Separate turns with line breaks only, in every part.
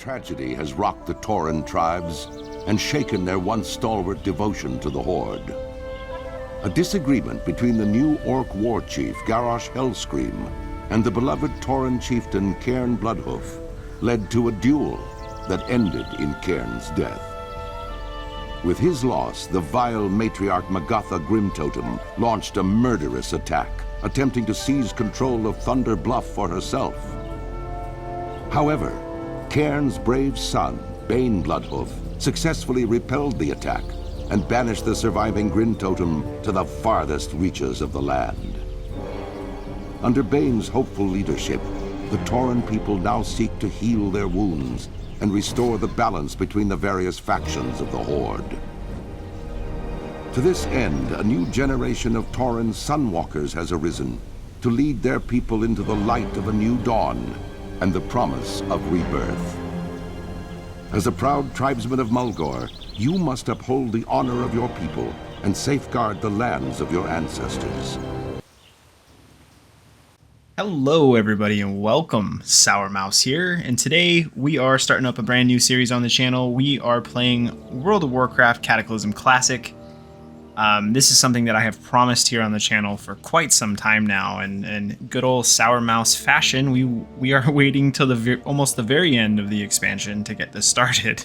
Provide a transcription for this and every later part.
tragedy has rocked the Tauren tribes and shaken their once stalwart devotion to the Horde. A disagreement between the new Orc war chief Garrosh Hellscream and the beloved Tauren chieftain Cairn Bloodhoof led to a duel that ended in Cairn's death. With his loss, the vile matriarch Magatha Grimtotem launched a murderous attack, attempting to seize control of Thunder Bluff for herself. However, Cairn's brave son, Bane Bloodhoof, successfully repelled the attack and banished the surviving Grimtotem to the farthest reaches of the land. Under Bane's hopeful leadership, the Tauren people now seek to heal their wounds and restore the balance between the various factions of the Horde. To this end, a new generation of Tauren Sunwalkers has arisen to lead their people into the light of a new dawn and the promise of rebirth. As a proud tribesman of Mulgore, you must uphold the honor of your people and safeguard the lands of your ancestors.
Hello everybody and welcome, Sour Mouse here, and today we are starting up a brand new series on the channel. We are playing World of Warcraft Cataclysm Classic. This is something that I have promised here on the channel for quite some time now, and good old Sour Mouse fashion, we are waiting till almost the very end of the expansion to get this started.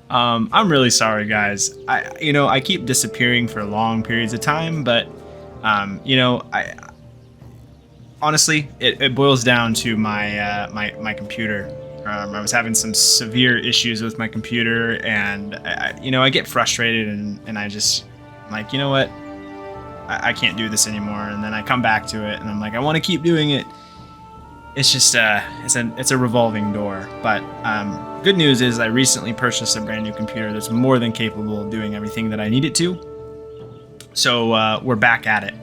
I'm really sorry guys. I keep disappearing for long periods of time, but honestly, it boils down to my my computer. I was having some severe issues with my computer, and I get frustrated, and I'm like, you know what, I can't do this anymore. And then I come back to it, and I'm like, I want to keep doing it. It's just it's a revolving door. But good news is I recently purchased a brand new computer that's more than capable of doing everything that I need it to. So we're back at it,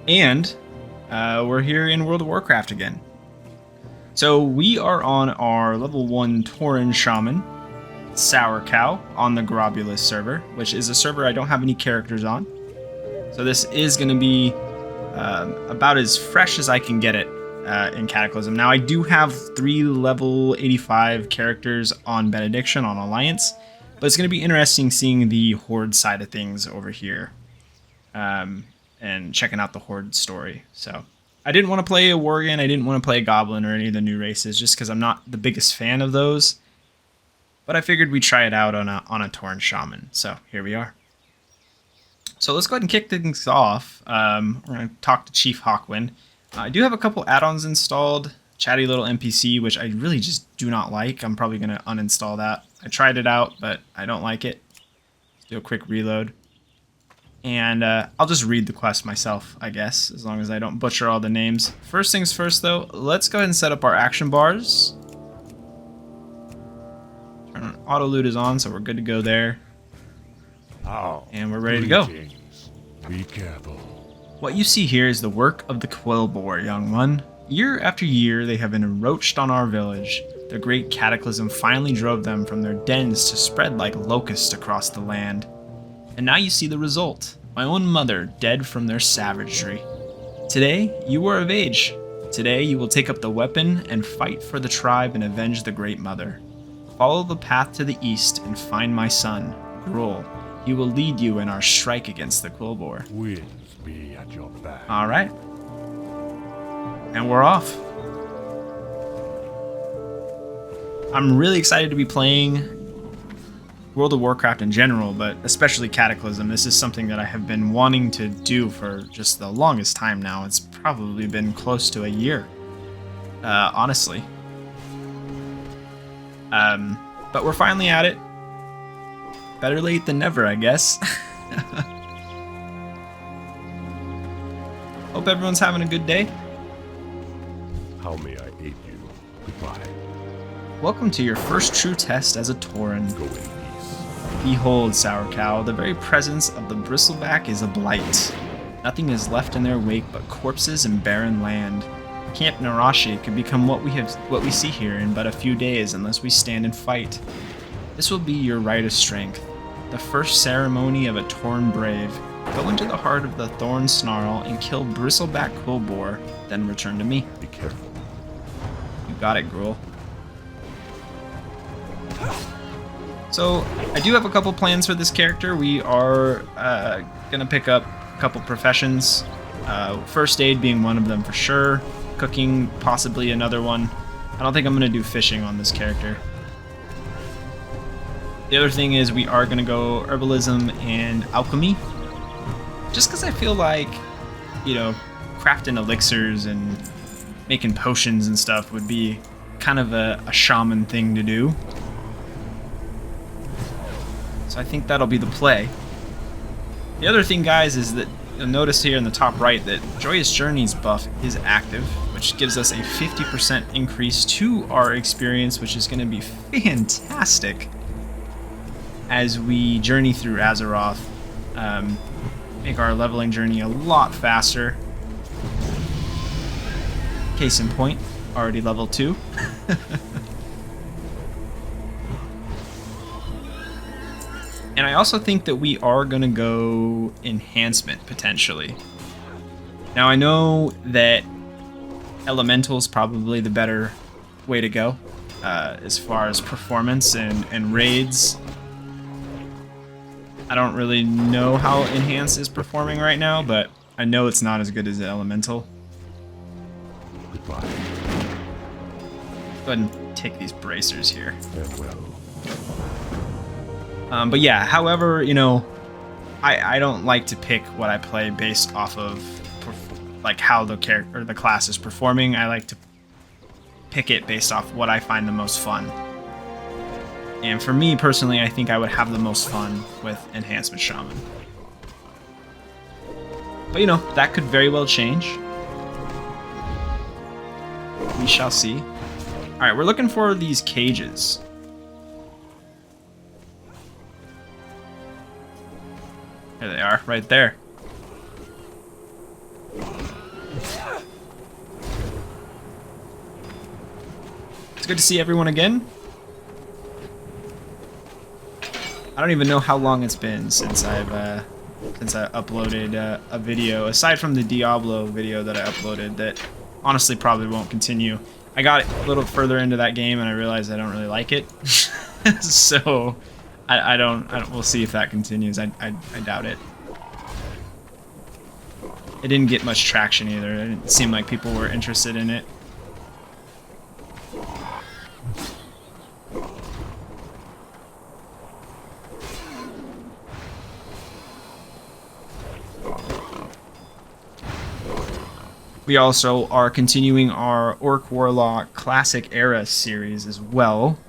and we're here in World of Warcraft again. So we are on our level 1 Tauren Shaman, Sourcow, on the Grobbulus server, which is a server I don't have any characters on. So this is going to be about as fresh as I can get it in Cataclysm. Now I do have 3 level 85 characters on Benediction, on Alliance, but it's going to be interesting seeing the Horde side of things over here. And checking out the Horde story. So I didn't want to play a Worgen, I didn't want to play a Goblin or any of the new races, just because I'm not the biggest fan of those. But I figured we'd try it out on a Tauren Shaman. So here we are. So let's go ahead and kick things off. We're going to talk to Chief Hawkwind. I do have a couple add-ons installed. Chatty little NPC, which I really just do not like. I'm probably going to uninstall that. I tried it out, but I don't like it. Let's do a quick reload. And I'll just read the quest myself, I guess, as long as I don't butcher all the names. First things first, though, let's go ahead and set up our action bars. Auto loot is on, so we're good to go there. And we're ready to go.
Be careful.
What you see here is the work of the Quillbore, young one. Year after year, they have been encroached on our village. The Great Cataclysm finally drove them from their dens to spread like locusts across the land. And now you see the result. My own mother dead from their savagery. Today, you are of age. Today, you will take up the weapon and fight for the tribe and avenge the Great Mother. Follow the path to the east and find my son, Gruul. He will lead you in our strike against the Quillbore.
Winds be at your back.
Alright. And we're off. I'm really excited to be playing World of Warcraft in general, but especially Cataclysm. This is something that I have been wanting to do for just the longest time now. It's probably been close to a year, honestly. But we're finally at it. Better late than never, I guess. Hope everyone's having a good day.
How may I aid you? Goodbye.
Welcome to your first true test as a Tauren.
Go in peace.
Behold, Sourcow, the very presence of the bristleback is a blight. Nothing is left in their wake but corpses and barren land. Camp Narashi could become what we see here in but a few days unless we stand and fight. This will be your rite of strength, the first ceremony of a Tauren brave. Go into the heart of the Thorn Snarl and kill Bristleback Quillbore, then return to me.
Be careful.
You got it, Gruul. So I do have a couple plans for this character. We are gonna pick up a couple professions. First aid being one of them for sure. Cooking possibly another one. I don't think I'm gonna do fishing on this character. The other thing is we are gonna go herbalism and alchemy. Just because I feel like, you know, crafting elixirs and making potions and stuff would be kind of a shaman thing to do. So I think that'll be the play. The other thing, guys, is that you'll notice here in the top right that Joyous Journeys buff is active, which gives us a 50% increase to our experience, which is going to be fantastic as we journey through Azeroth. Make our leveling journey a lot faster. Case in point, already level 2. And I also think that we are going to go enhancement, potentially. Now, I know that elemental is probably the better way to go as far as performance and raids. I don't really know how Enhance is performing right now, but I know it's not as good as Elemental.
Goodbye.
Go ahead and take these bracers here.
Farewell.
But yeah, however, you know, I don't like to pick what I play based off of like how the character or the class is performing. I like to pick it based off what I find the most fun. And for me personally, I think I would have the most fun with Enhancement Shaman. But you know, that could very well change. We shall see. Alright, we're looking for these cages. There they are, right there. It's good to see everyone again. I don't even know how long it's been since I uploaded a video, aside from the Diablo video that I uploaded that honestly probably won't continue. I got a little further into that game and I realized I don't really like it. So I don't, we'll see if that continues. I doubt it. It didn't get much traction either. It didn't seem like people were interested in it. We also are continuing our Orc Warlock Classic Era series as well.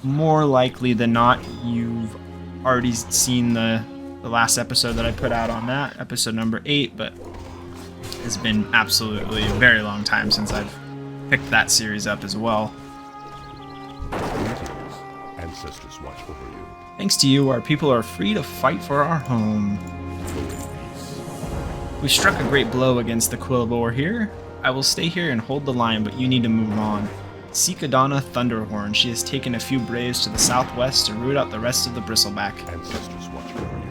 More likely than not, you've already seen the last episode that I put out on that, episode number 8, but it's been absolutely a very long time since I've picked that series up as well.
Ancestors watch over you.
Thanks to you, our people are free to fight for our home. We struck a great blow against the Quillbore here. I will stay here and hold the line, but you need to move on. Seek Adana Thunderhorn. She has taken a few braves to the southwest to root out the rest of the bristleback.
Ancestors watch over you.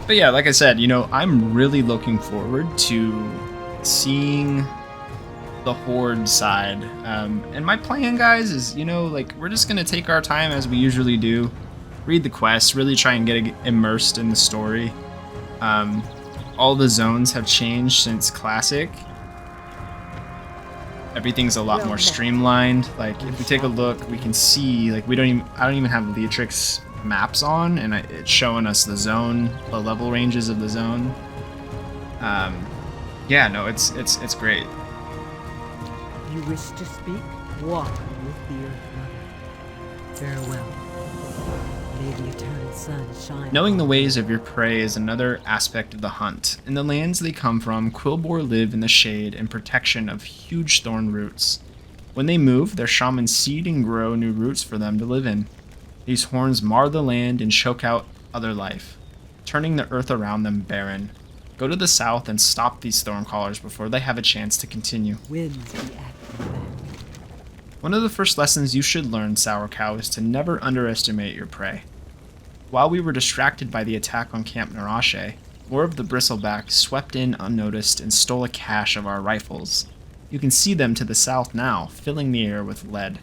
But yeah, like I said, you know, I'm really looking forward to seeing the Horde side. And my plan, guys, is, you know, like, we're just going to take our time as we usually do. Read the quests, really try and get immersed in the story. All the zones have changed since Classic. Everything's a lot more streamlined. Like, if we take a look, we can see, like, I don't even have Leatrix maps on, and it's showing us the zone, the level ranges of the zone. Yeah, no, it's great.
You wish to speak? Walk with the Earth Mother. Farewell. May the eternal sun shine.
Knowing the ways of your prey is another aspect of the hunt. In the lands they come from, Quillbore live in the shade and protection of huge thorn roots. When they move, their shamans seed and grow new roots for them to live in. These horns mar the land and choke out other life, turning the earth around them barren. Go to the south and stop these Stormcallers before they have a chance to continue.
Winds be at your back.
One of the first lessons you should learn, Sourcow, is to never underestimate your prey. While we were distracted by the attack on Camp Narashe, 4 of the bristlebacks swept in unnoticed and stole a cache of our rifles. You can see them to the south now, filling the air with lead.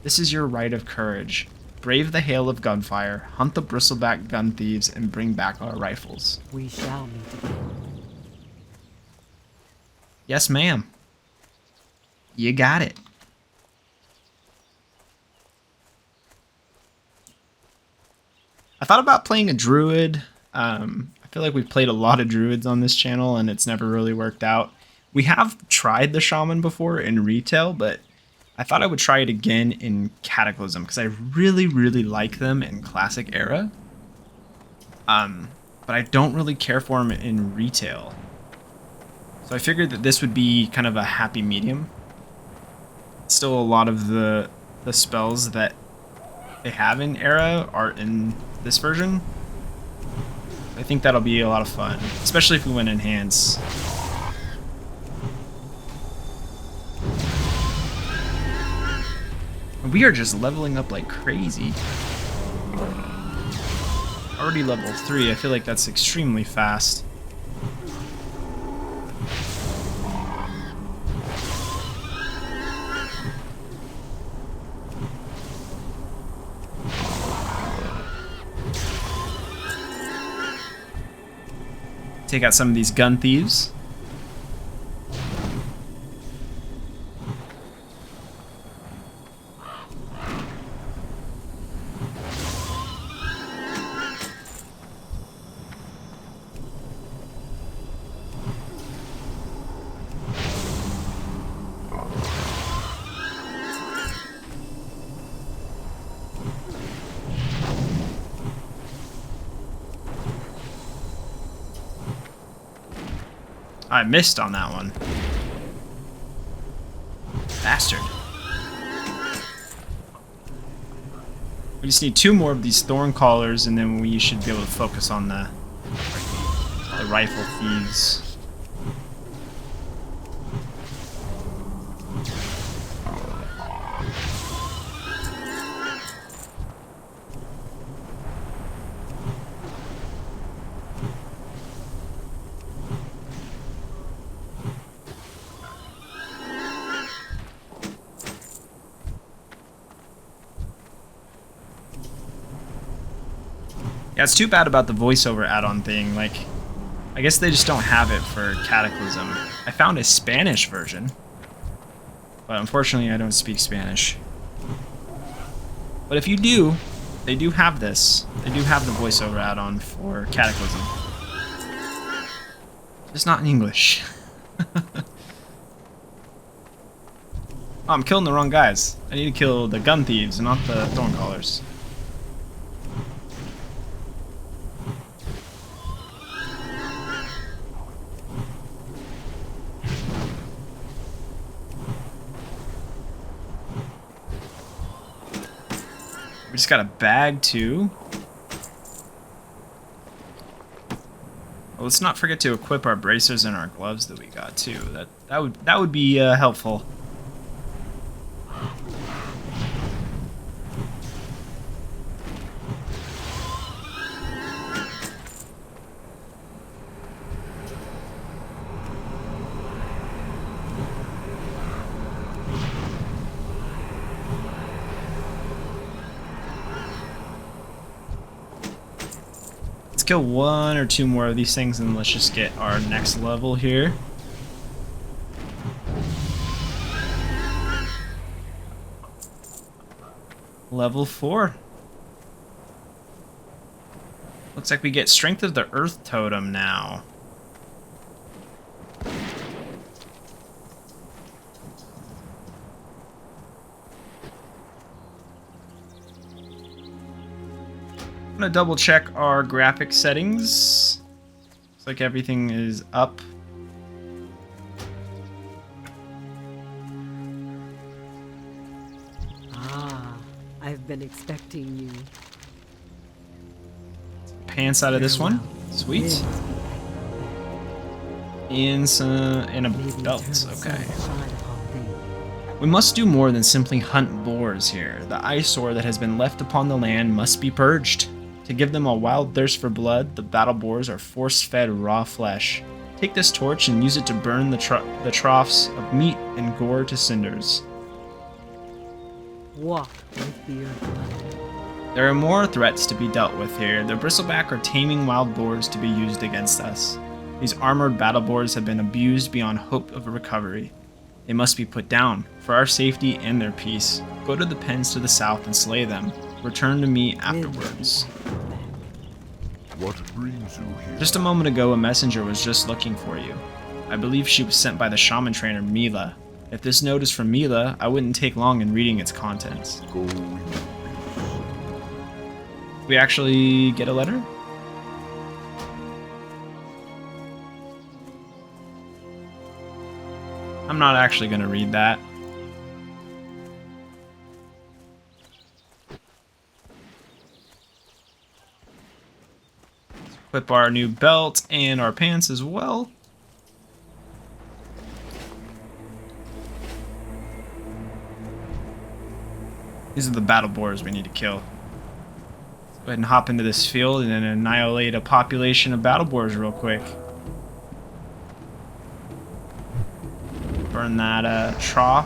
This is your right of courage. Brave the hail of gunfire, hunt the bristleback gun thieves, and bring back our rifles.
We shall meet again.
Yes, ma'am. You got it. I thought about playing a druid. I feel like we've played a lot of druids on this channel, and it's never really worked out. We have tried the shaman before in retail, but I thought I would try it again in Cataclysm because I really, really like them in Classic Era. But I don't really care for them in retail. So I figured that this would be kind of a happy medium. Still, a lot of the spells that they have in Era are in this version. I think that'll be a lot of fun, especially if we win Enhance. We are just leveling up like crazy. Already level 3, I feel like that's extremely fast. Take out some of these gun thieves. I missed on that one. Bastard. We just need 2 more of these thorn collars, and then we should be able to focus on the rifle thieves. Yeah, it's too bad about the voiceover add-on thing. Like, I guess they just don't have it for Cataclysm. I found a Spanish version, but unfortunately I don't speak Spanish. But if you do, they do have this. They do have the voiceover add-on for Cataclysm. Just not in English. Oh, I'm killing the wrong guys. I need to kill the gun thieves and not the thorn callers. We just got a bag too. Well, let's not forget to equip our bracers and our gloves that we got too. That would be helpful. Kill 1 or 2 more of these things and let's just get our next level here. Level 4. Looks like we get Strength of the Earth Totem now. I'm gonna double check our graphic settings. Looks like everything is up.
Ah, I've been expecting you.
Pants out of this one. Sweet. And a belt. Okay. We must do more than simply hunt boars here. The eyesore that has been left upon the land must be purged. To give them a wild thirst for blood, the battle boars are force-fed raw flesh. Take this torch and use it to burn the troughs of meat and gore to cinders.
Walk with the Earth Mother.
There are more threats to be dealt with here. The bristleback are taming wild boars to be used against us. These armored battle boars have been abused beyond hope of a recovery. They must be put down, for our safety and their peace. Go to the pens to the south and slay them. Return to me afterwards.
What brings you here?
Just a moment ago, a messenger was just looking for you. I believe she was sent by the shaman trainer Mila. If this note is from Mila, I wouldn't take long in reading its contents.
Go in peace.
We actually get a letter? I'm not actually going to read that. Equip our new belt and our pants as well. These are the battle boars we need to kill. Let's go ahead and hop into this field and then annihilate a population of battle boars real quick. Burn that trough.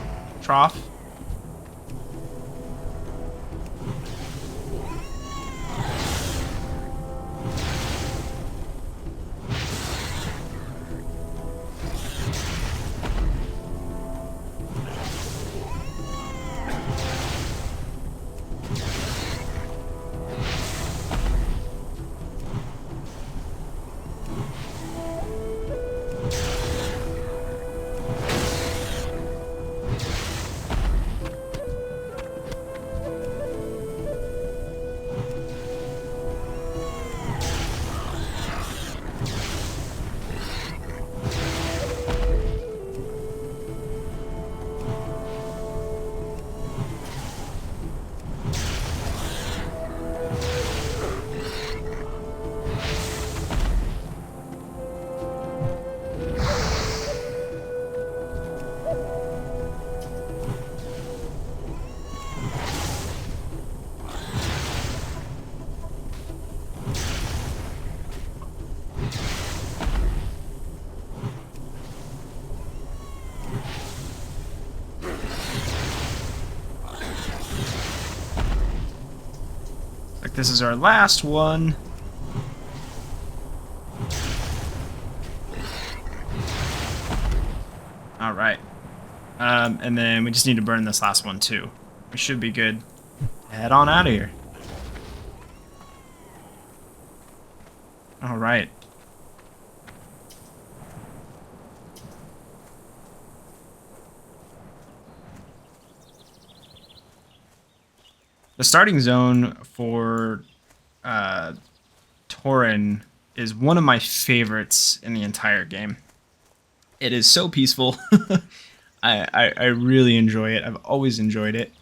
This is our last one. All right. And then we just need to burn this last one too. We should be good. Head on out of here. All right. The starting zone for Tauren is one of my favorites in the entire game. It is so peaceful. I really enjoy it. I've always enjoyed it.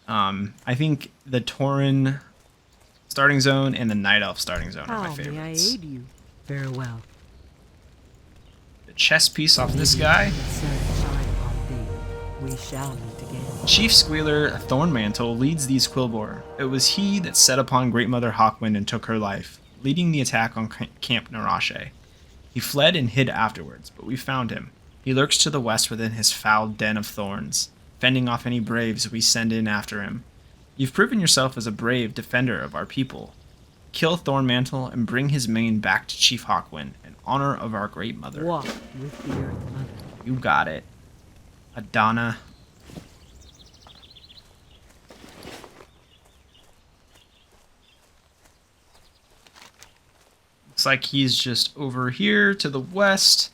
I think the Tauren starting zone and the Night Elf starting zone are my favorites.
How may I aid you? Farewell.
The chest piece off this guy.
We shall meet again.
Chief Squealer Thornmantle leads these Quilboar. It was he that set upon Great Mother Hawkwind and took her life, leading the attack on Camp Narashe. He fled and hid afterwards, but we found him. He lurks to the west within his foul den of thorns, fending off any braves we send in after him. You've proven yourself as a brave defender of our people. Kill Thornmantle and bring his mane back to Chief Hawkwind in honor of our Great Mother.
Walk with the Earth Mother.
You got it. Adana. Looks like he's just over here to the west.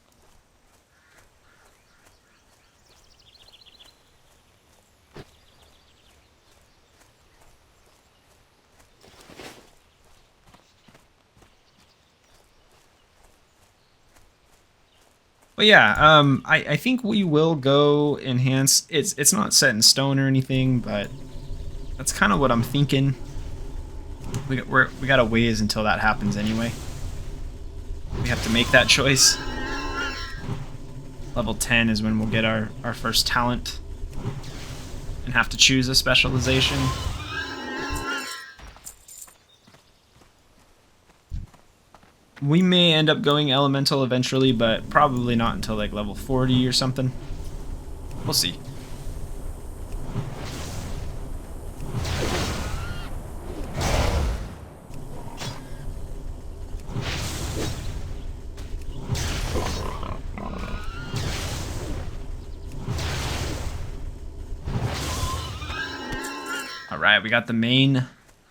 But yeah, I think we will go enhance. It's not set in stone or anything, but that's kind of what I'm thinking. We got a ways until that happens anyway. We have to make that choice. Level 10 is when we'll get our first talent and have to choose a specialization. We may end up going elemental eventually, but probably not until like level 40 or something. We'll see. Alright, we got the Mane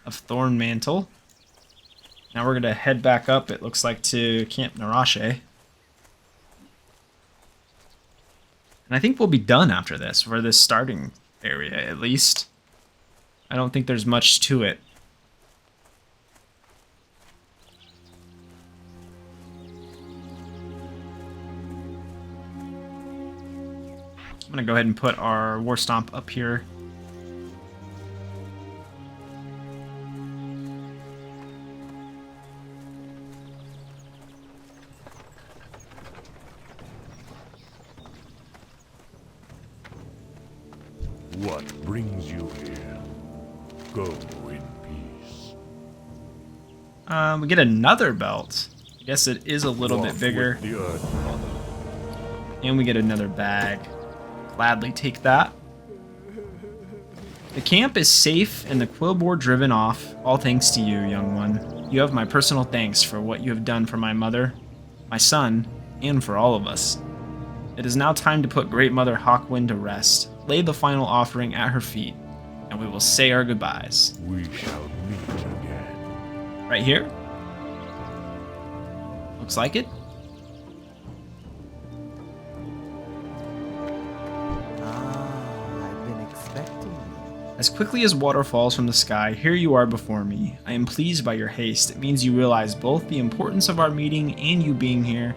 of Thorn Mantle. Now we're going to head back up, it looks like, to Camp Narache. And I think we'll be done after this, for this starting area, at least. I don't think there's much to it. I'm going to go ahead and put our War Stomp up here.
What brings you here? Go in peace.
We get another belt. I guess it is a little bit
Walk
bigger.
with the Earth Mother.
And we get another bag. Gladly take that. The camp is safe and the Quillboar driven off, all thanks to you, young one. You have my personal thanks for what you have done for my mother, my son, and for all of us. It is now time to put Great Mother Hawkwind to rest. Lay the final offering at her feet, and we will say our goodbyes.
We shall meet again.
Right here? Looks like it.
I've been expecting you.
As quickly as water falls from the sky, here you are before me. I am pleased by your haste. It means you realize both the importance of our meeting and you being here.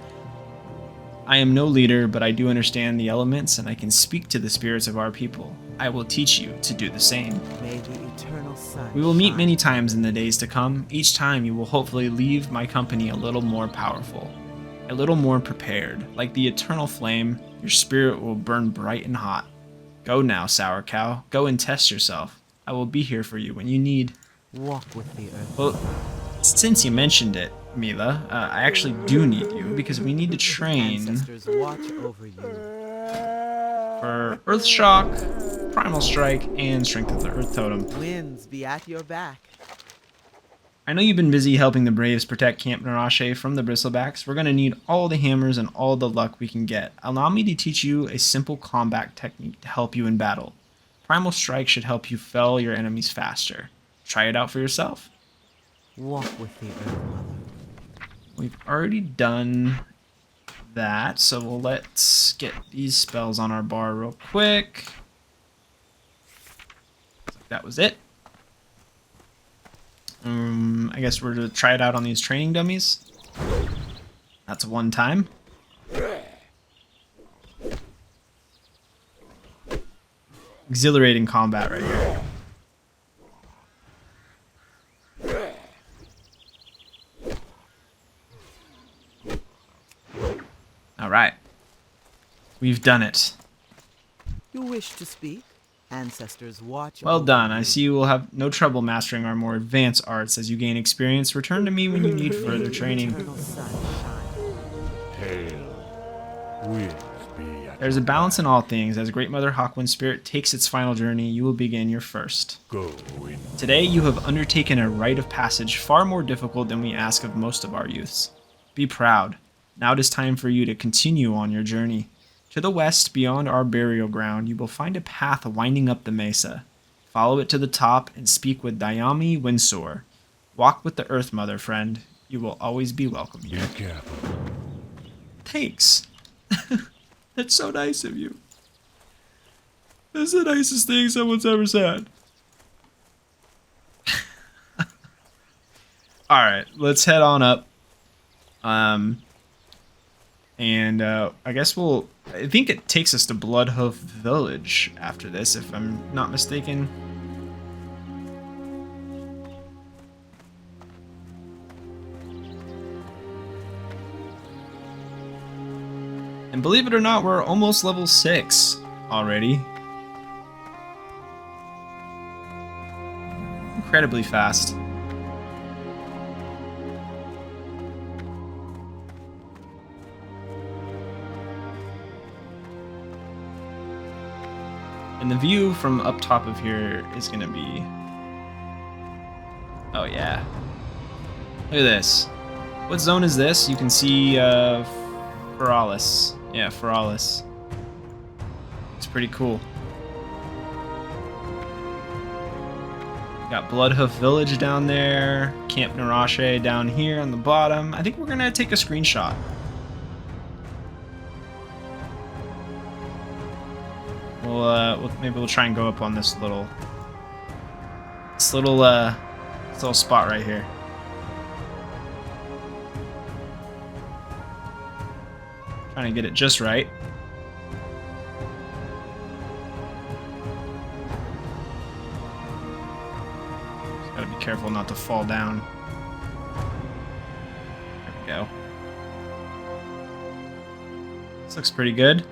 I am no leader, but I do understand the elements and I can speak to the spirits of our people. I will teach you to do the same.
May the eternal sun
We will meet
shine.
many times in the days to come. Each time you will hopefully leave my company a little more powerful, a little more prepared. Like the eternal flame, your spirit will burn bright and hot. Go now, Sourcow. Go and test yourself. I will be here for you when you need.
Walk with the earth.
Well, since you mentioned it, Mila, I actually do need you because we need to train
Ancestors watch over you.
for Earth Shock, Primal Strike, and Strength of the Earth Totem.
Winds be at your back.
I know you've been busy helping the Braves protect Camp Narache from the Bristlebacks. We're going to need all the hammers and all the luck we can get. Allow me to teach you a simple combat technique to help you in battle. Primal Strike should help you fell your enemies faster. Try it out for yourself.
Walk with the earth mother.
We've already done that, so let's get these spells on our bar real quick. That was it. I guess we're going to try it out on these training dummies. That's one time. Exhilarating combat right here. All right. We've done it.
You wish to speak? Ancestors watch
Well
over
done. I
you.
see you will have no trouble mastering our more advanced arts as you gain experience. Return to me when you need further training.
Eternal sun shine.
Hail. Winds be at
There's a
your
balance
back.
in all things. As Great Mother Hawkwind Spirit takes its final journey, you will begin your first.
Go in.
Today, you have undertaken a rite of passage far more difficult than we ask of most of our youths. Be proud. Now it is time for you to continue on your journey. To the west, beyond our burial ground, you will find a path winding up the mesa. Follow it to the top and speak with Dayami Windsor. Walk with the Earth Mother, friend. You will always be welcome
Be
here.
careful.
Thanks. That's so nice of you. That's the nicest thing someone's ever said. Alright, let's head on up. I guess I think it takes us to Bloodhoof Village after this, if I'm not mistaken. And believe it or not, we're almost level 6 already. Incredibly fast. And the view from up top of here is going to be... Oh, yeah. Look at this. What zone is this? You can see Feralis. Yeah, Feralis. It's pretty cool. Got Bloodhoof Village down there. Camp Narache down here on the bottom. I think we're going to take a screenshot. Maybe we'll try and go up on this little spot right here. Trying to get it just right. Just gotta be careful not to fall down. There we go. This looks pretty good.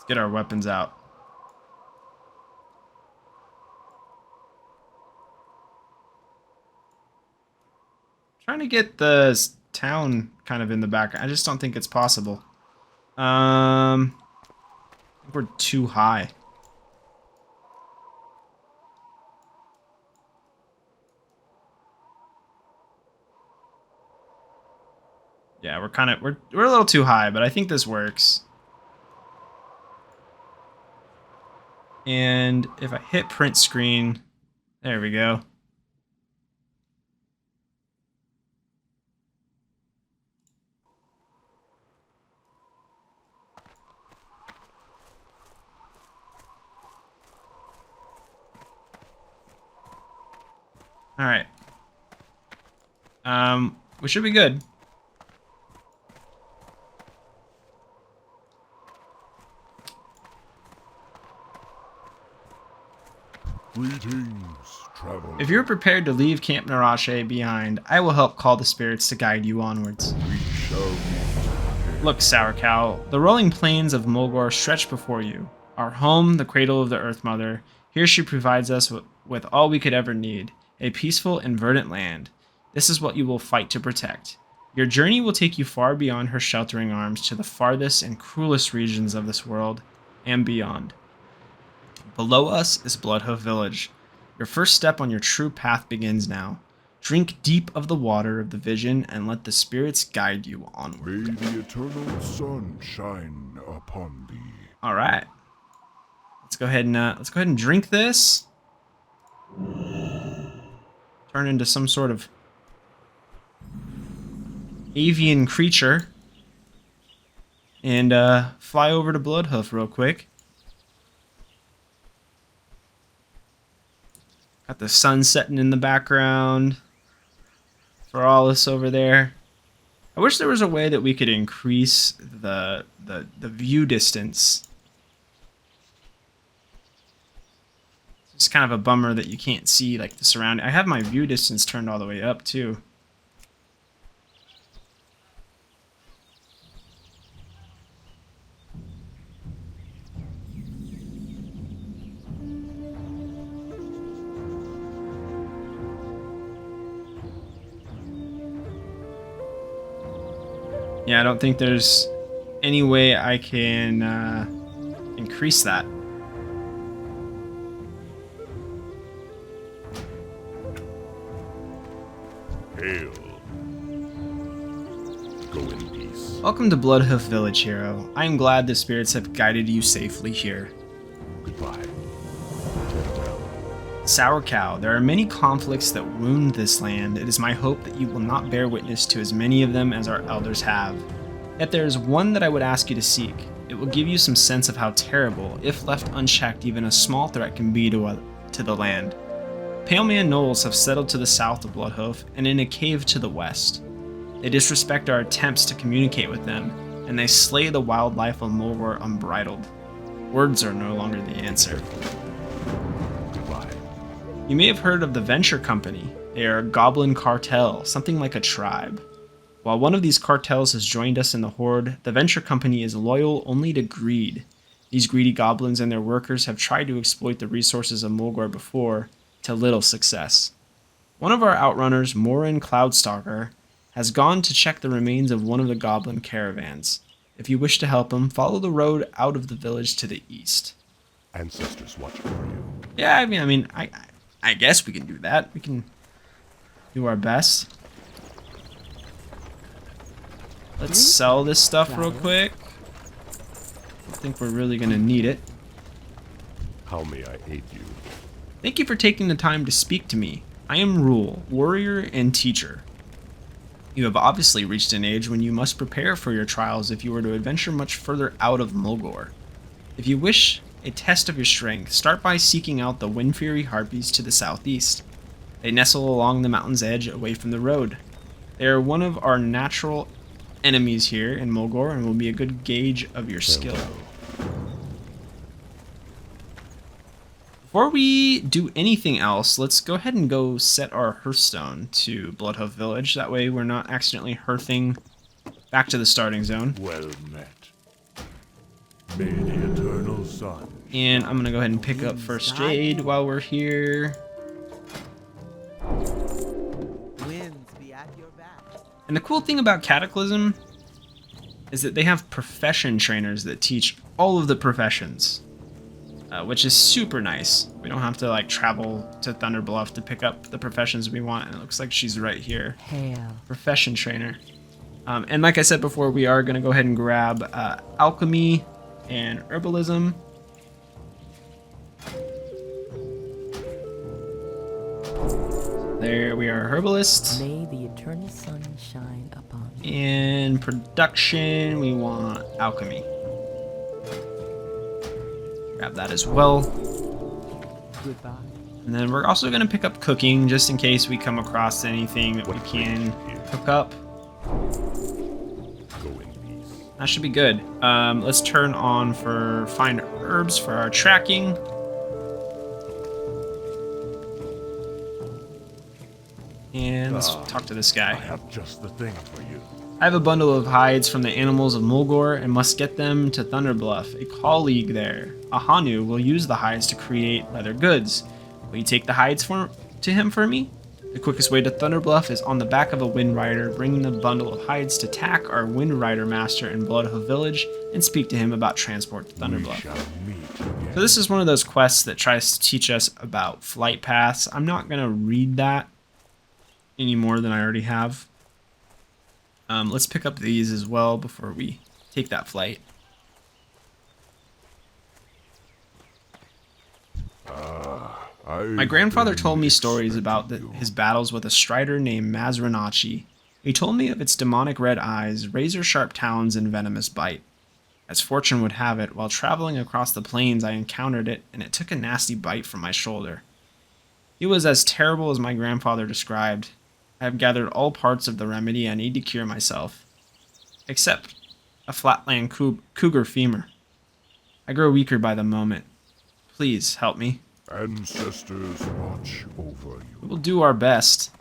Get our weapons out. Trying to get the town kind of in the back. I just don't think it's possible. I think we're too high. Yeah, we're a little too high, but I think this works. And if I hit print screen, there we go. All right. We should be good.
Greetings, traveler.
If you're prepared to leave Camp Narache behind, I will help call the spirits to guide you onwards.
We shall meet.
Look, Sourcow, the rolling plains of Mulgore stretch before you. Our home, the cradle of the Earth Mother. Here she provides us with all we could ever need. A peaceful and verdant land. This is what you will fight to protect. Your journey will take you far beyond her sheltering arms to the farthest and cruelest regions of this world and beyond. Below us is Bloodhoof Village. Your first step on your true path begins now. Drink deep of the water of the vision and let the spirits guide you onward.
May the eternal sun shine upon thee.
All right. Let's go ahead and drink this. Turn into some sort of avian creature and fly over to Bloodhoof real quick. Got the sun setting in the background. Feralis over there. I wish there was a way that we could increase the view distance. It's kind of a bummer that you can't see like the surrounding. I have my view distance turned all the way up too. Yeah, I don't think there's any way I can increase that.
Hail. Go in peace.
Welcome to Bloodhoof Village, hero. I am glad the spirits have guided you safely here.
Goodbye. Farewell.
Sourcow, there are many conflicts that wound this land. It is my hope that you will not bear witness to as many of them as our elders have. Yet there is one that I would ask you to seek. It will give you some sense of how terrible, if left unchecked, even a small threat can be to the land. Pale Man Gnolls have settled to the south of Bloodhoof and in a cave to the west. They disrespect our attempts to communicate with them, and they slay the wildlife of Mulgore unbridled. Words are no longer the answer.
Goodbye.
You may have heard of the Venture Company. They are a goblin cartel, something like a tribe. While one of these cartels has joined us in the Horde, the Venture Company is loyal only to greed. These greedy goblins and their workers have tried to exploit the resources of Mulgore before, to little success. One of our outrunners, Morin Cloudstalker, has gone to check the remains of one of the goblin caravans. If you wish to help him, follow the road out of the village to the east.
Ancestors watch over you.
Yeah, I guess we can do that. We can do our best. Let's sell this stuff real quick. I think we're really gonna need it.
How may I aid you?
Thank you for taking the time to speak to me. I am Rule, warrior and teacher. You have obviously reached an age when you must prepare for your trials if you were to adventure much further out of Mulgore. If you wish a test of your strength, start by seeking out the Wind Fury Harpies to the southeast. They nestle along the mountain's edge away from the road. They are one of our natural enemies here in Mulgore and will be a good gauge of your skill. Before we do anything else, let's go ahead and go set our hearthstone to Bloodhoof Village. That way we're not accidentally hearthing back to the starting zone.
Well met. May the eternal sun.
And I'm going to go ahead and pick up First Jade while we're here.
Winds be at your back.
And the cool thing about Cataclysm is that they have profession trainers that teach all of the professions. Which is super nice. We don't have to like travel to Thunderbluff to pick up the professions we want. And it looks like she's right here.
Hail.
Profession trainer. And like I said before, we are going to go ahead and grab alchemy and herbalism. There we are, herbalists.
May the eternal sun shine upon you.
In production, we want alchemy. Grab that as well.
Goodbye.
And then we're also going to pick up cooking just in case we come across anything that we can cook up.
Go in peace.
That should be good. Let's turn on for find herbs for our tracking. And let's talk to this
I
guy.
have just the thing for you.
I have a bundle of hides from the animals of Mulgore and must get them to Thunderbluff. A colleague there, Ahanu, will use the hides to create leather goods. Will you take the hides to him for me? The quickest way to Thunderbluff is on the back of a Wind Rider. Bring the bundle of hides to Tack, our Wind Rider master in Bloodhoof Village, and speak to him about transport to
We
Thunderbluff.
shall meet again.
So this is one of those quests that tries to teach us about flight paths. I'm not going to read that any more than I already have. Let's pick up these as well before we take that flight. My grandfather told me stories about his battles with a strider named Mazrinachi. He told me of its demonic red eyes, razor-sharp talons, and venomous bite. As fortune would have it, while traveling across the plains, I encountered it, and it took a nasty bite from my shoulder. It was as terrible as my grandfather described. I have gathered all parts of the remedy I need to cure myself, except a flatland cougar femur. I grow weaker by the moment. Please help me.
Ancestors watch over you.
We will do our best.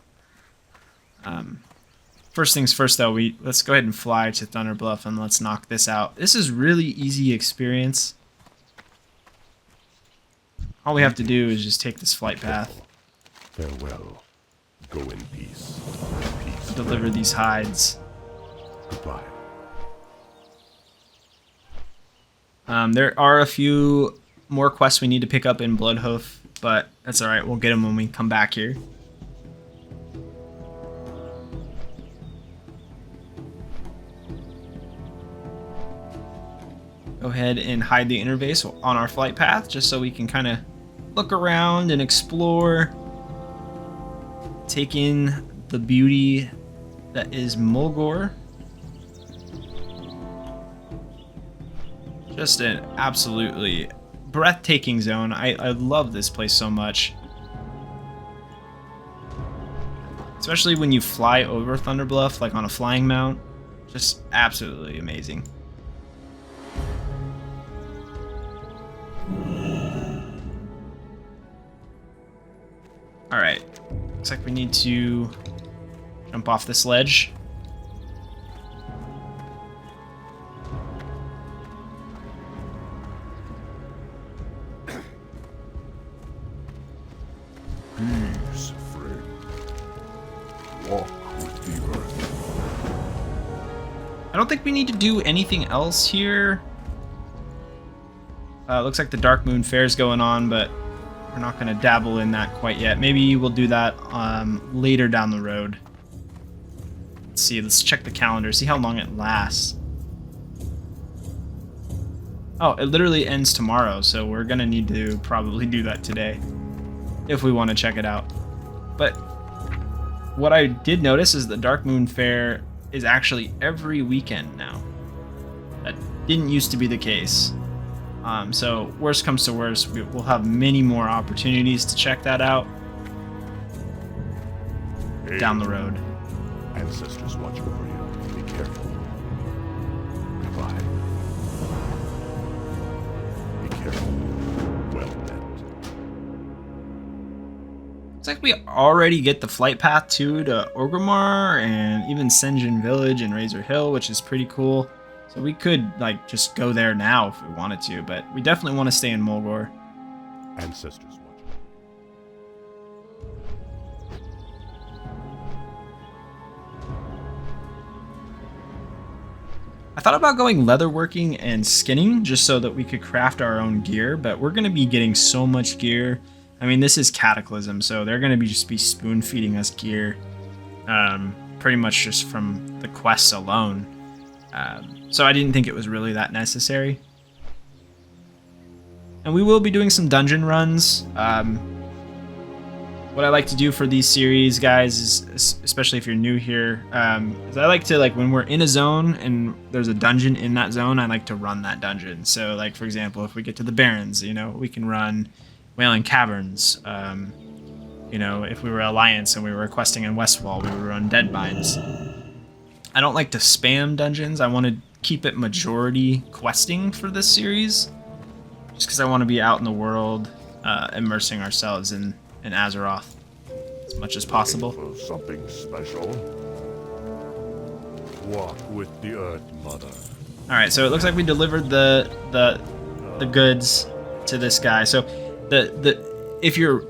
First things first, though, let's go ahead and fly to Thunderbluff and let's knock this out. This is really easy experience. All we have to do is just take this flight path.
Farewell. Go in peace. Peace.
Deliver these hides.
Goodbye.
There are a few more quests we need to pick up in Bloodhoof, but that's alright, we'll get them when we come back here. Go ahead and hide the interface on our flight path just so we can kind of look around and explore. Take in the beauty that is Mulgore. Just an absolutely breathtaking zone. I love this place so much. Especially when you fly over Thunderbluff, like on a flying mount. Just absolutely amazing. Alright. Looks like we need to jump off this ledge. don't think we need to do anything else here. Looks like the Dark Moon Fair's going on, but we're not going to dabble in that quite yet. Maybe we'll do that later down the road. Let's see. Let's check the calendar. See how long it lasts. Oh, it literally ends tomorrow, so we're going to need to probably do that today if we want to check it out. But what I did notice is the Dark Moon Fair is actually every weekend now. That didn't used to be the case. So worst comes to worst, we'll have many more opportunities to check that out down the road.
Ancestors watch over you. Be careful. Goodbye. Be careful. Well met.
Looks like we already get the flight path to Orgrimmar and even Sen'jin Village and Razor Hill, which is pretty cool. So we could like just go there now if we wanted to, but we definitely want to stay in Mulgore.
Ancestors watch.
I thought about going leatherworking and skinning just so that we could craft our own gear, but we're going to be getting so much gear. I mean, this is Cataclysm, so they're going to just be spoon feeding us gear, pretty much just from the quests alone. So I didn't think it was really that necessary. And we will be doing some dungeon runs. What I like to do for these series, guys, is, especially if you're new here, is I like to, like, when we're in a zone and there's a dungeon in that zone, I like to run that dungeon. So, like, for example, if we get to the Barrens, you know, we can run Wailing Caverns. You know, if we were Alliance and we were questing in Westfall, we would run Deadmines. I don't like to spam dungeons. I want to keep it majority questing for this series, just because I want to be out in the world, immersing ourselves in Azeroth as much as possible.
For something special. Walk with the Earth Mother.
All right, so it looks like we delivered the goods to this guy. So if you're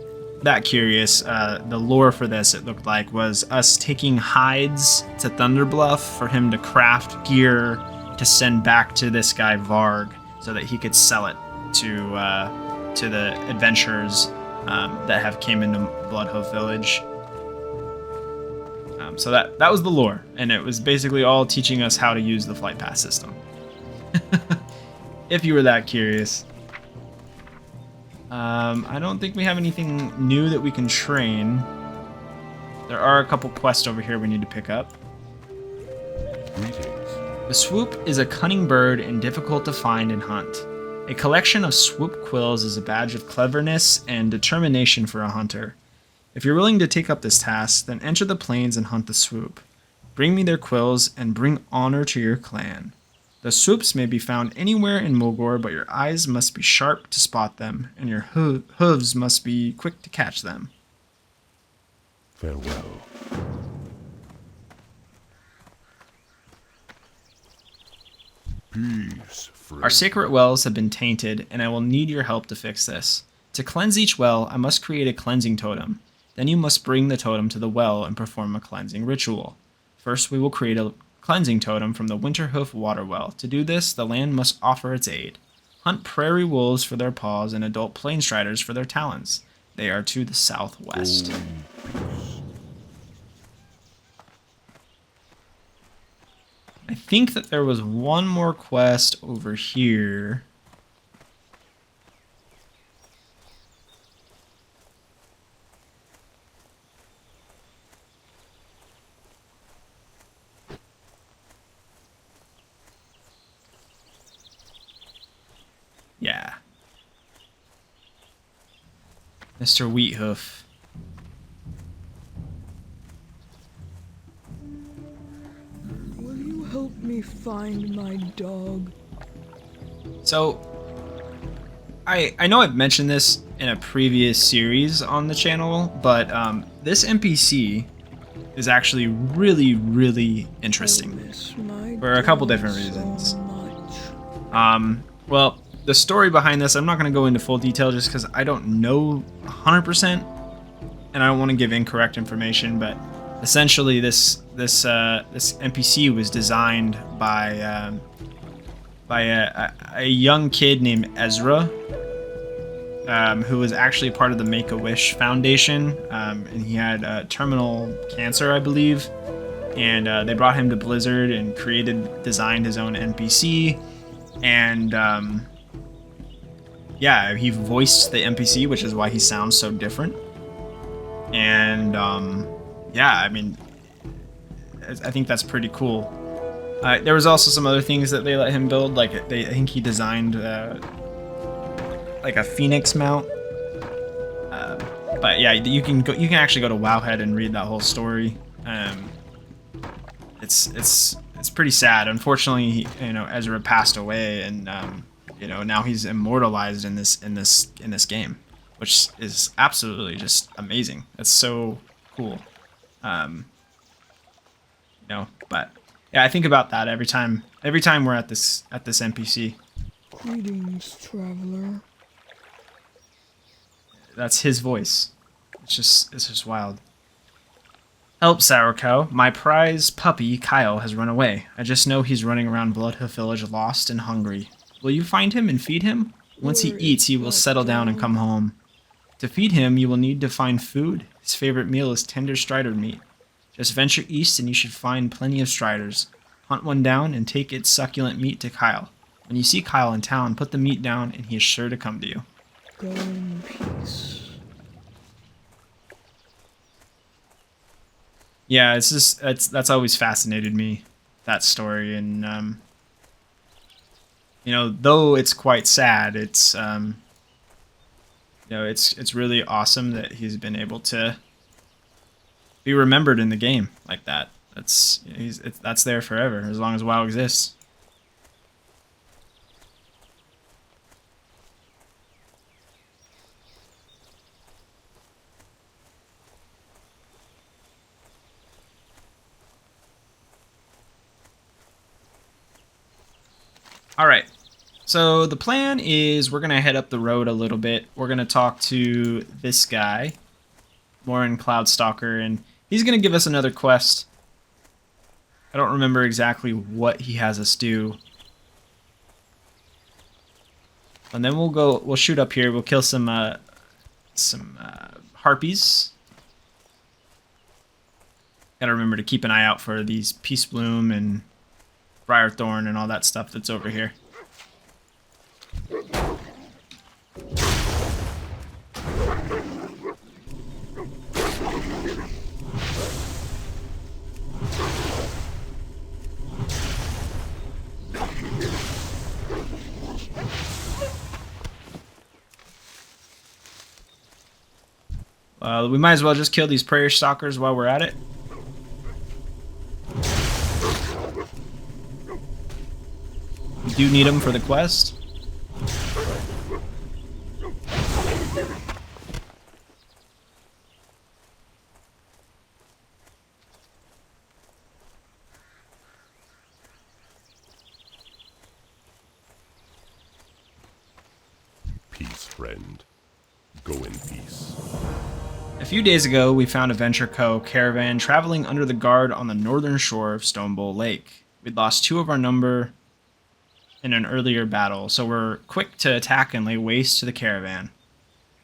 that curious, the lore for this, it looked like, was us taking hides to Thunderbluff for him to craft gear to send back to this guy Varg so that he could sell it to the adventurers that have came into Bloodhoof Village. So that was the lore, and it was basically all teaching us how to use the flight pass system. If you were that curious. I don't think we have anything new that we can train. There are a couple quests over here we need to pick up.
Greetings.
The swoop is a cunning bird and difficult to find and hunt. A collection of swoop quills is a badge of cleverness and determination for a hunter. If you're willing to take up this task, then enter the plains and hunt the swoop. Bring me their quills and bring honor to your clan. The swoops may be found anywhere in Mulgore, but your eyes must be sharp to spot them, and your hooves must be quick to catch them.
Farewell. Peace, friend.
Our sacred wells have been tainted, and I will need your help to fix this. To cleanse each well, I must create a cleansing totem. Then you must bring the totem to the well and perform a cleansing ritual. First, we will create a cleansing totem from the Winterhoof water well. To do this, the land must offer its aid. Hunt prairie wolves for their paws and adult plain striders for their talons. They are to the southwest. I think that there was one more quest over here. Yeah. Mr. Wheathoof.
Will you help me find my dog?
So, I know I've mentioned this in a previous series on the channel, but this NPC is actually really, really interesting for a couple different reasons. Well, the story behind this, I'm not going to go into full detail just because I don't know 100%, and I don't want to give incorrect information, but essentially this NPC was designed by a young kid named Ezra, who was actually part of the Make-A-Wish Foundation, and he had terminal cancer, I believe, and they brought him to Blizzard and designed his own NPC, and yeah, he voiced the NPC, which is why he sounds so different. And yeah, I mean, I think that's pretty cool. There was also some other things that they let him build, like I think he designed like a phoenix mount. But yeah, you can actually go to Wowhead and read that whole story. It's pretty sad. Unfortunately, Ezra passed away, and now he's immortalized in this game, which is absolutely just amazing. It's so cool. But yeah, I think about that every time we're at this NPC.
Greetings, traveler.
That's his voice. It's just wild. Help, Sourcow. My prize puppy, Kyle, has run away. I just know he's running around Bloodhoof village lost and hungry. Will you find him and feed him? Once he eats, he will settle down and come home. To feed him, you will need to find food. His favorite meal is tender strider meat. Just venture east and you should find plenty of striders. Hunt one down and take its succulent meat to Kyle. When you see Kyle in town, put the meat down and he is sure to come to you.
Go in peace.
Yeah, that's always fascinated me, that story, and though it's quite sad, it's it's really awesome that he's been able to be remembered in the game like that. That's there forever, as long as WoW exists. Alright, so the plan is we're going to head up the road a little bit. We're going to talk to this guy, Warren Cloudstalker, and he's going to give us another quest. I don't remember exactly what he has us do. And then we'll shoot up here, we'll kill some harpies. Gotta remember to keep an eye out for these Peace Bloom and Briarthorn and all that stuff that's over here. We might as well just kill these Prairie Stalkers while we're at it. We do need them for the quest.
Peace, friend. Go in peace.
A few days ago, we found a Venture Co. caravan traveling under the guard on the northern shore of Stonebowl Lake. We'd lost 2 of our number in an earlier battle, so we're quick to attack and lay waste to the caravan.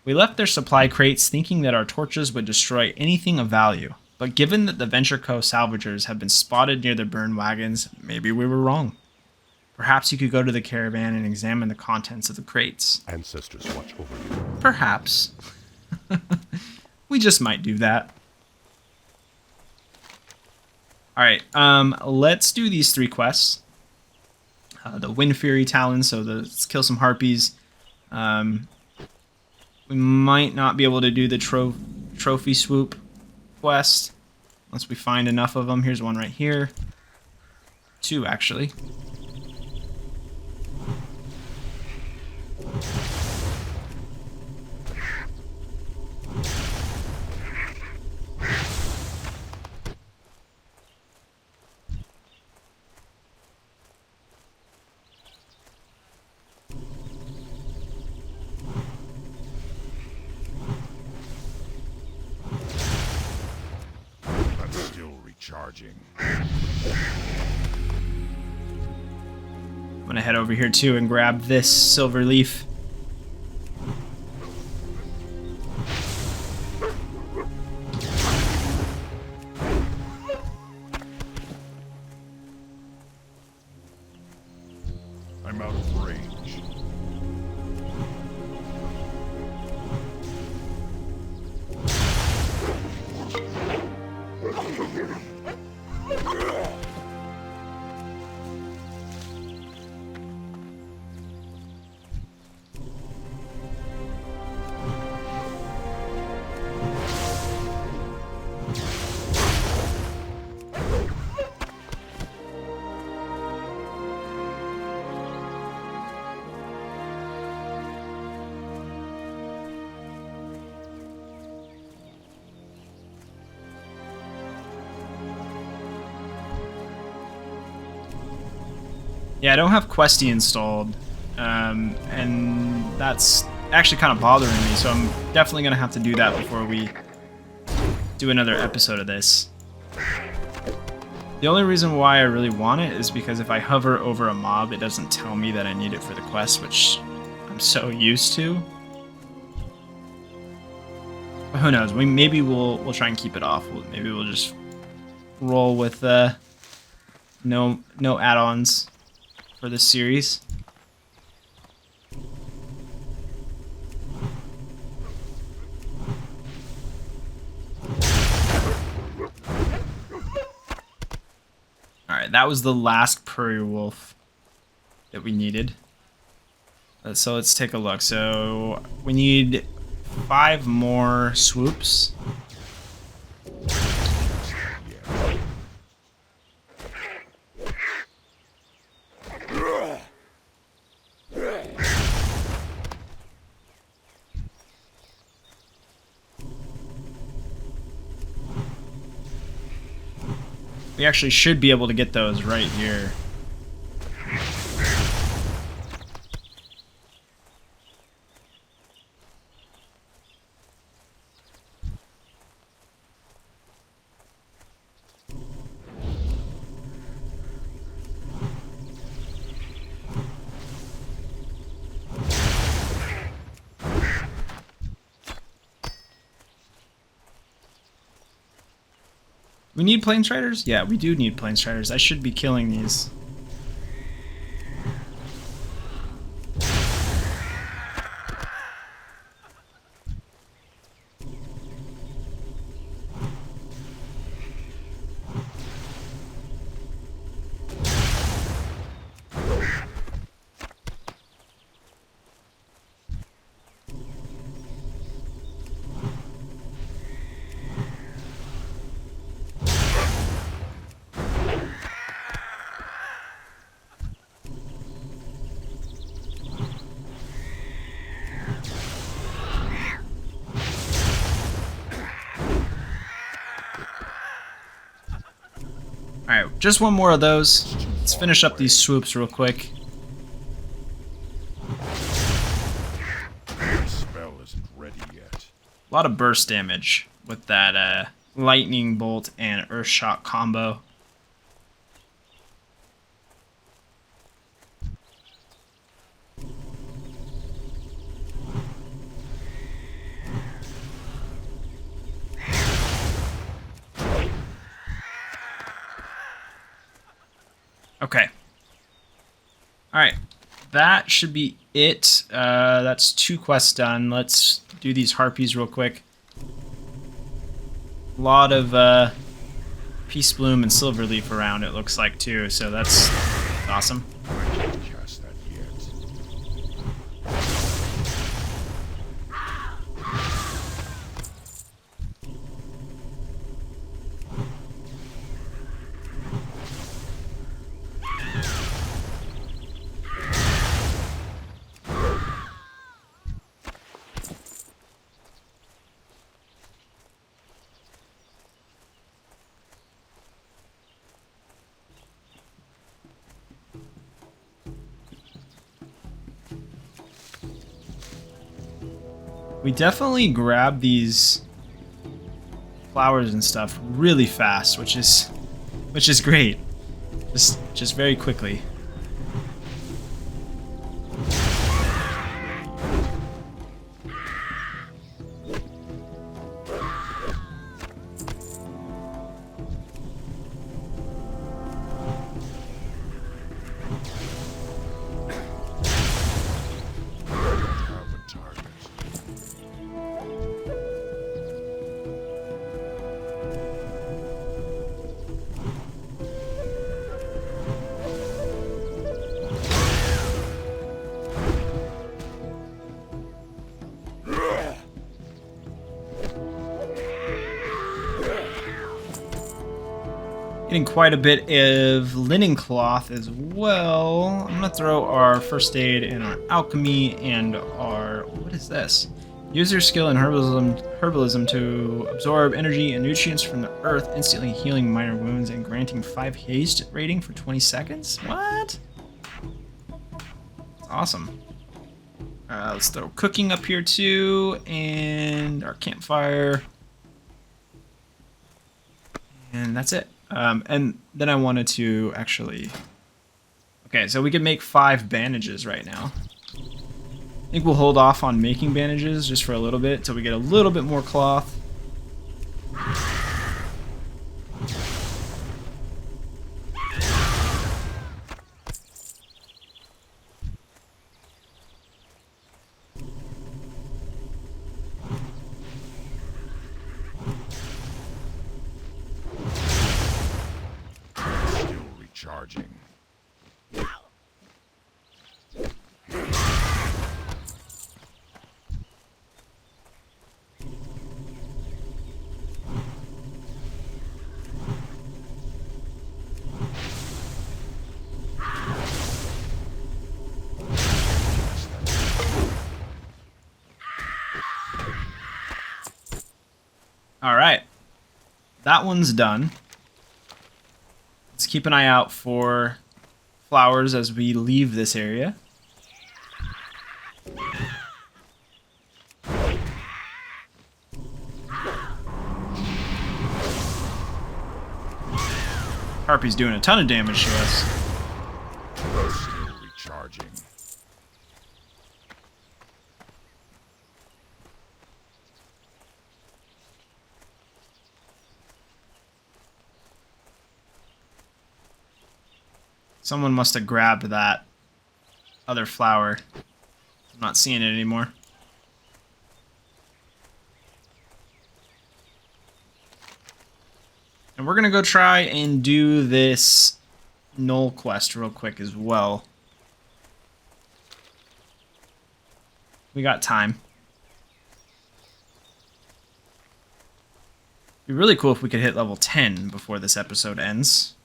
We left their supply crates thinking that our torches would destroy anything of value, but given that the Venture Co. salvagers have been spotted near the burned wagons, maybe we were wrong. Perhaps you could go to the caravan and examine the contents of the crates.
Ancestors watch over you.
Perhaps. We just might do that. Alright, let's do these 3 quests. The Wind Fury Talon, so let's kill some harpies. We might not be able to do the Trophy Swoop quest once we find enough of them. Here's one right here. 2, actually.
Purging.
I'm gonna head over here too and grab this silver leaf.
I'm out of range.
Yeah, I don't have Questy installed, and that's actually kind of bothering me, so I'm definitely going to have to do that before we do another episode of this. The only reason why I really want it is because if I hover over a mob, it doesn't tell me that I need it for the quest, which I'm so used to. But who knows? Maybe we'll try and keep it off. Maybe we'll just roll with no add-ons for this series. Alright, that was the last prairie wolf that we needed. So let's take a look. So we need 5 more swoops. We actually should be able to get those right here. We need Plains Riders? Yeah, we do need Plains Riders. I should be killing these. Alright, just one more of those. Let's finish up these swoops real quick.
The spell isn't ready yet.
A lot of burst damage with that lightning bolt and earth shock combo. Okay. Alright. That should be it. That's 2 quests done. Let's do these harpies real quick. A lot of Peace Bloom and Silverleaf around, it looks like, too. So that's awesome.
I can't cast that yet.
We definitely grab these flowers and stuff really fast, which is which is great. Just very quickly. Getting quite a bit of linen cloth as well. I'm gonna throw our first aid and our alchemy and our, what is this? Use your skill in herbalism to absorb energy and nutrients from the earth, instantly healing minor wounds and granting 5 haste rating for 20 seconds. What? Awesome. Let's throw cooking up here too, and our campfire. And that's it. And then I wanted to actually... Okay, so we can make 5 bandages right now. I think we'll hold off on making bandages just for a little bit till we get a little bit more cloth.
Charging.
All right, that one's done. Let's keep an eye out for flowers as we leave this area. Harpy's doing a ton of damage to us.
Still recharging.
Someone must have grabbed that other flower. I'm not seeing it anymore. And we're gonna go try and do this Knoll quest real quick as well. We got time. It'd be really cool if we could hit level 10 before this episode ends.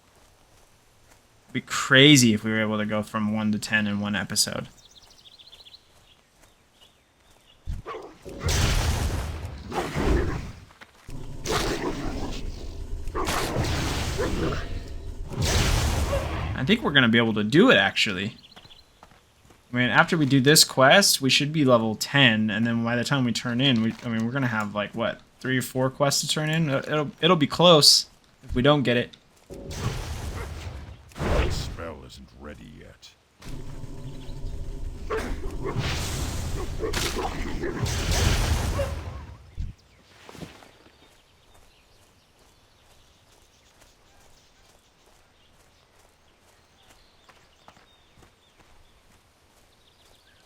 It'd be crazy if we were able to go from 1 to 10 in one episode. I think we're going to be able to do it, actually. I mean, after we do this quest, we should be level 10, and then by the time we turn in, we're going to have, like, what, 3 or 4 quests to turn in? It'll be close if we don't get it.
The spell isn't ready yet.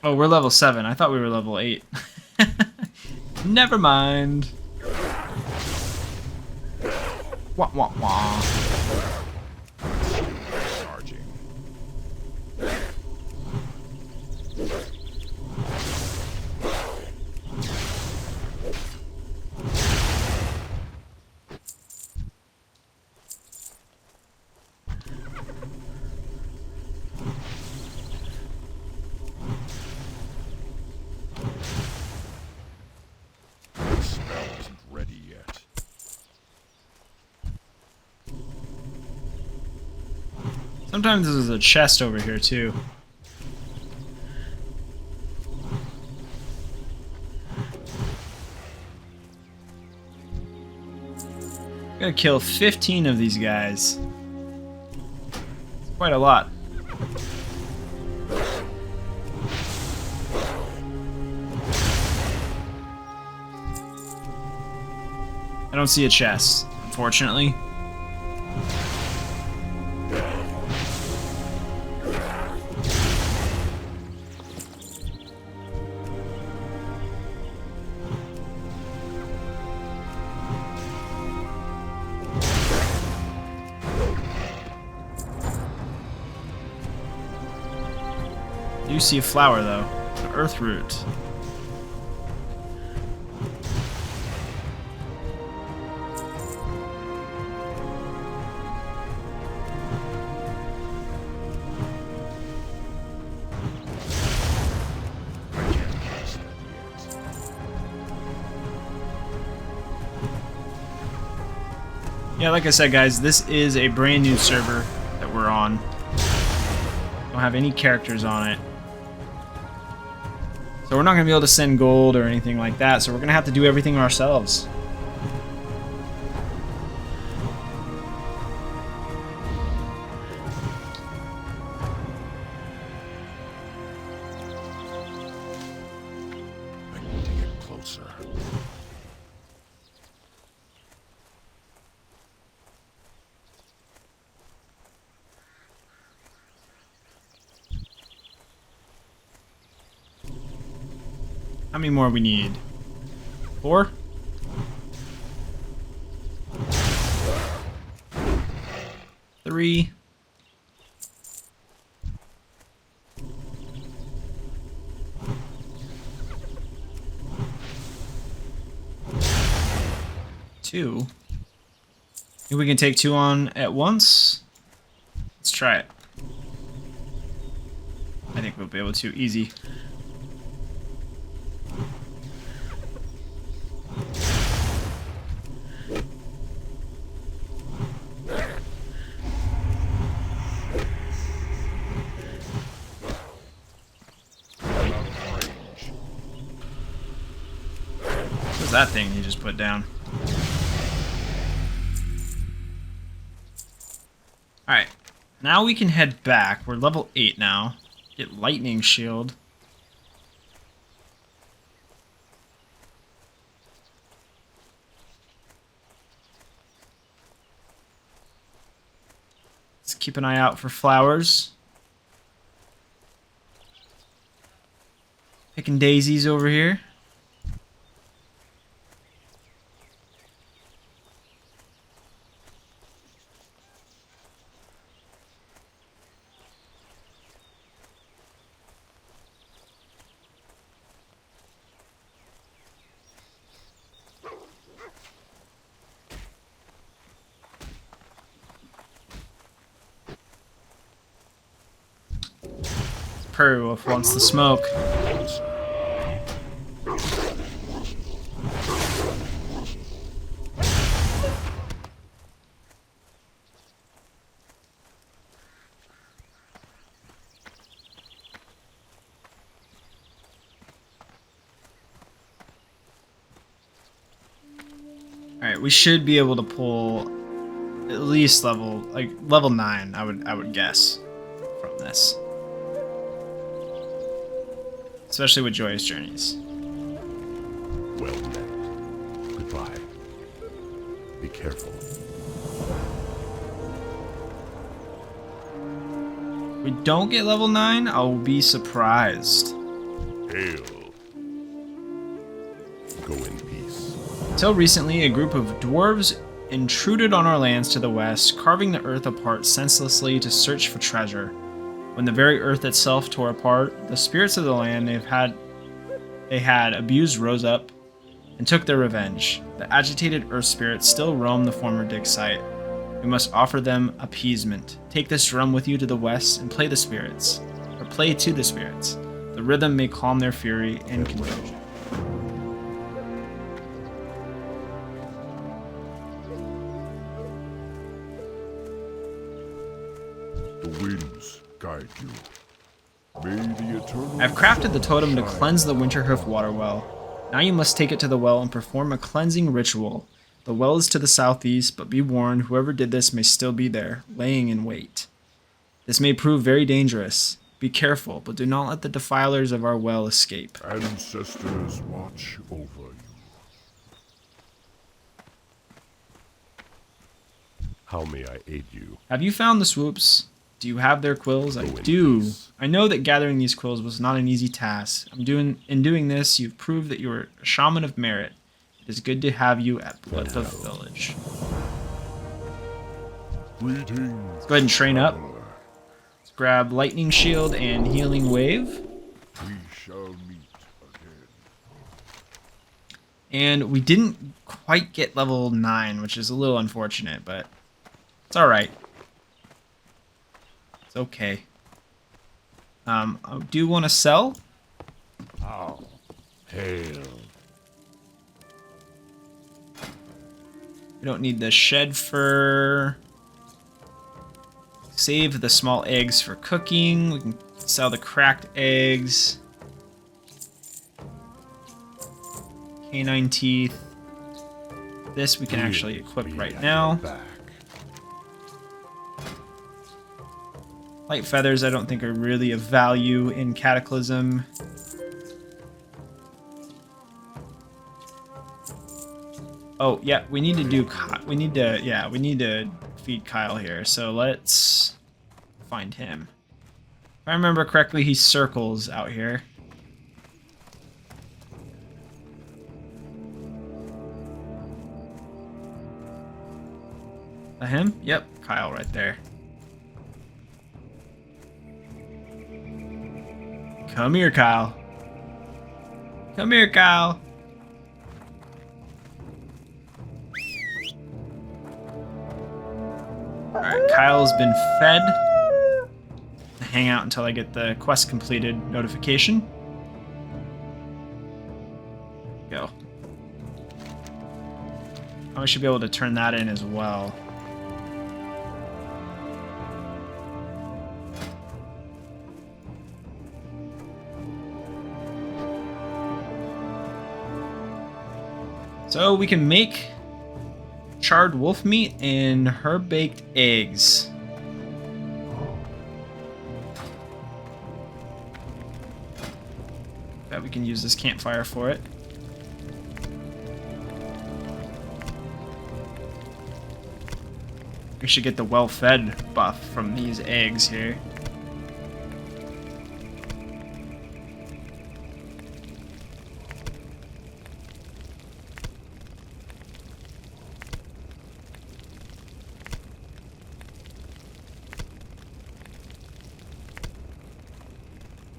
Oh, we're level 7. I thought we were level 8. Never mind. Wah, wah, wah.
Charging. The spell isn't ready yet.
Sometimes there's a chest over here, too. Gotta kill 15 of these guys. quite a lot. I don't see a chest, unfortunately. I do see a flower though, an earth root. Yeah, like I said, guys, this is a brand new server that we're on. Don't have any characters on it. So we're not going to be able to send gold or anything like that, so we're going to have to do everything ourselves.
I need to get closer.
How many more we need? 4? Three. Two. Think we can take 2 on at once? Let's try it. I think we'll be able to. Easy. What's that thing you just put down? Alright, now we can head back. We're level 8 now. Get lightning shield. Let's keep an eye out for flowers. Picking daisies over here. Wolf wants the smoke. Alright, we should be able to pull at least level 9, I would guess, from this. Especially with Joyous Journeys.
Well met. Goodbye. Be careful.
If we don't get level 9, I'll be surprised.
Hail. Go in peace.
Until recently, a group of dwarves intruded on our lands to the west, carving the earth apart senselessly to search for treasure. When the very earth itself tore apart, the spirits of the land they had abused rose up and took their revenge. The agitated earth spirits still roam the former dig site. We must offer them appeasement. Take this drum with you to the west and play to the spirits. The rhythm may calm their fury and confusion.
The winds guide you. May the eternal...
I've crafted the totem to cleanse the Winterhoof water well. Now you must take it to the well and perform a cleansing ritual. The well is to the southeast, but be warned, whoever did this may still be there, laying in wait. This may prove very dangerous. Be careful, but do not let the defilers of our well escape.
Ancestors watch over you. How may I aid you?
Have you found the swoops? Do you have their quills? I do. I know that gathering these quills was not an easy task. In doing this, you've proved that you are a shaman of merit. It is good to have you at Bloodhoof Village.
Greetings.
Let's go ahead and train up. Let's grab Lightning Shield and Healing Wave.
We shall meet again.
And we didn't quite get level 9, which is a little unfortunate, but it's alright. It's okay. I do want to sell.
How? Hail.
We don't need the shed fur. Save the small eggs for cooking. We can sell the cracked eggs. Canine teeth. This we can actually equip right now. Light feathers I don't think are really of value in Cataclysm. Oh, yeah, we need to feed Kyle here. So let's find him. If I remember correctly, he circles out here. Is that him? Yep, Kyle right there. Come here, Kyle. Come here, Kyle. Alright, Kyle's been fed. Hang out until I get the quest completed notification. Go. I should be able to turn that in as well. So we can make charred wolf meat and herb-baked eggs. Bet we can use this campfire for it. We should get the well-fed buff from these eggs here.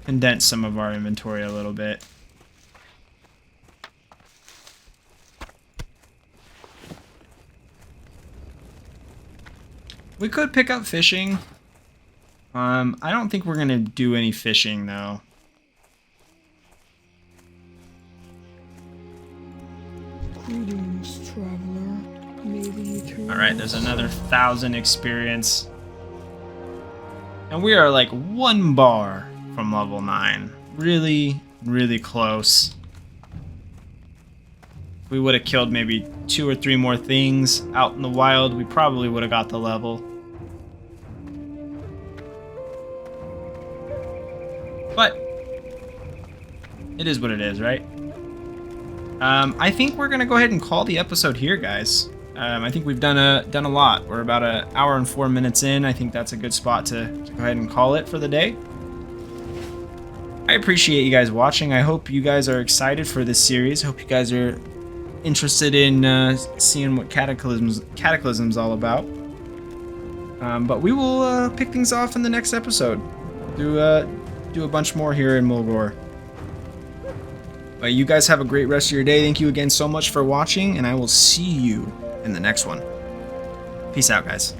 Condense some of our inventory a little bit. We could pick up fishing. I don't think we're gonna do any fishing though.
Greetings, traveler. May the eternal
Alright, there's another 1,000 experience. And we are like 1 bar from level 9. Really, really close. If we would have killed maybe 2 or 3 more things out in the wild, we probably would have got the level. But it is what it is, right? I think we're gonna go ahead and call the episode here, guys. I think we've done a lot. We're about an hour and 4 minutes in. I think that's a good spot to go ahead and call it for the day. I appreciate you guys watching. I hope you guys are excited for this series. I hope you guys are interested in seeing what Cataclysm's all about. But we will pick things off in the next episode. Do a bunch more here in Mulgore. But you guys have a great rest of your day. Thank you again so much for watching, and I will see you in the next one. Peace out, guys.